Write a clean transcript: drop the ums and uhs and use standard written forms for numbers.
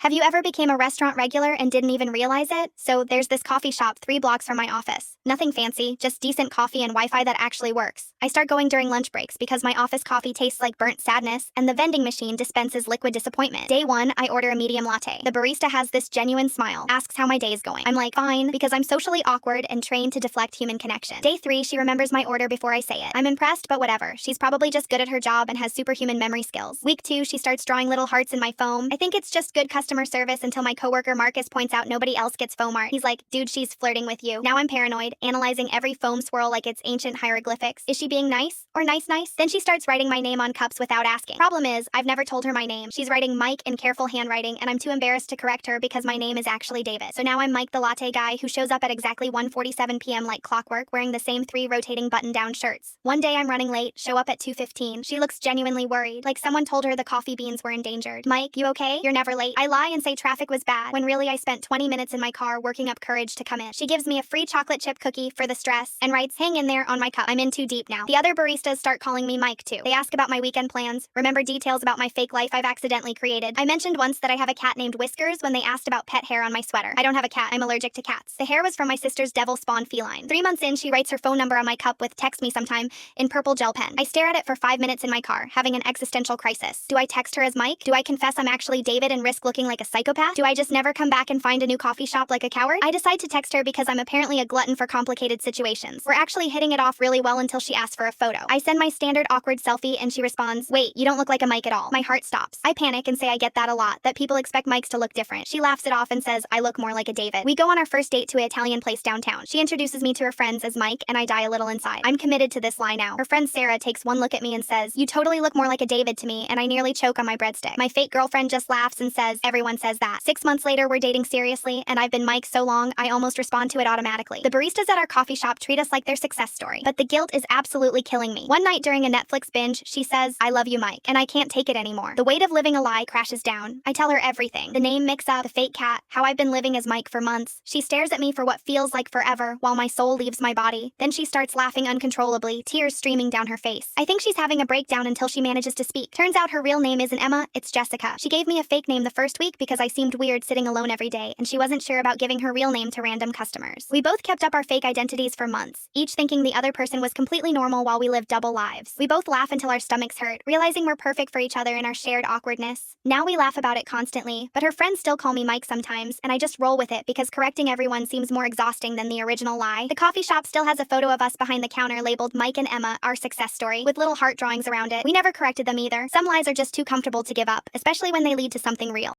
Have you ever became a restaurant regular and didn't even realize it? So there's this coffee shop 3 blocks from my office. Nothing fancy, just decent coffee and Wi-Fi that actually works. I start going during lunch breaks because my office coffee tastes like burnt sadness and the vending machine dispenses liquid disappointment. Day 1, I order a medium latte. The barista has this genuine smile, asks how my day's going. I'm like, fine, because I'm socially awkward and trained to deflect human connection. Day 3, she remembers my order before I say it. I'm impressed, but whatever. She's probably just good at her job and has superhuman memory skills. Week 2, she starts drawing little hearts in my foam. I think it's just good customer service until my coworker Marcus points out nobody else gets foam art. He's like, dude, she's flirting with you. Now I'm paranoid, analyzing every foam swirl like it's ancient hieroglyphics. Is she being nice? Or nice? Then she starts writing my name on cups without asking. Problem is, I've never told her my name. She's writing Mike in careful handwriting, and I'm too embarrassed to correct her because my name is actually David. So now I'm Mike the latte guy who shows up at exactly 1:47 p.m. like clockwork, wearing the same 3 rotating button-down shirts. One day I'm running late, show up at 2:15. She looks genuinely worried, like someone told her the coffee beans were endangered. Mike, you okay? You're never late. I lie and say traffic was bad, when really I spent 20 minutes in my car working up courage to come in. She gives me a free chocolate chip cookie for the stress and writes, hang in there on my cup. I'm in too deep now. The other baristas start calling me Mike too. They ask about my weekend plans, remember details about my fake life I've accidentally created. I mentioned once that I have a cat named Whiskers when they asked about pet hair on my sweater. I don't have a cat, I'm allergic to cats. The hair was from my sister's devil spawn feline. 3 months in, she writes her phone number on my cup with text me sometime in purple gel pen. I stare at it for 5 minutes in my car, having an existential crisis. Do I text her as Mike? Do I confess I'm actually David and risk looking like a psychopath? Do I just never come back and find a new coffee shop like a coward? I decide to text her because I'm apparently a glutton for complicated situations. We're actually hitting it off really well until she asks for a photo. I send my standard awkward selfie and she responds, wait, you don't look like a Mike at all. My heart stops. I panic and say I get that a lot, that people expect Mikes to look different. She laughs it off and says, I look more like a David. We go on our first date to an Italian place downtown. She introduces me to her friends as Mike and I die a little inside. I'm committed to this lie now. Her friend Sarah takes one look at me and says, you totally look more like a David to me, and I nearly choke on my breadstick. My fake girlfriend just laughs and says, everyone says that. 6 months later, we're dating seriously, and I've been Mike so long, I almost respond to it automatically. The baristas at our coffee shop treat us like their success story, but the guilt is absolutely killing me. One night during a Netflix binge, she says, I love you, Mike, and I can't take it anymore. The weight of living a lie crashes down. I tell her everything. The name mix-up, the fake cat, how I've been living as Mike for months. She stares at me for what feels like forever, while my soul leaves my body. Then she starts laughing uncontrollably, tears streaming down her face. I think she's having a breakdown until she manages to speak. Turns out her real name isn't Emma, it's Jessica. She gave me a fake name the first week because I seemed weird sitting alone every day, and she wasn't sure about giving her real name to random customers. We both kept up our fake identities for months, each thinking the other person was completely normal while we lived double lives. We both laugh until our stomachs hurt, realizing we're perfect for each other in our shared awkwardness. Now we laugh about it constantly, but her friends still call me Mike sometimes, and I just roll with it because correcting everyone seems more exhausting than the original lie. The coffee shop still has a photo of us behind the counter labeled Mike and Emma, our success story, with little heart drawings around it. We never corrected them either. Some lies are just too comfortable to give up, especially when they lead to something real.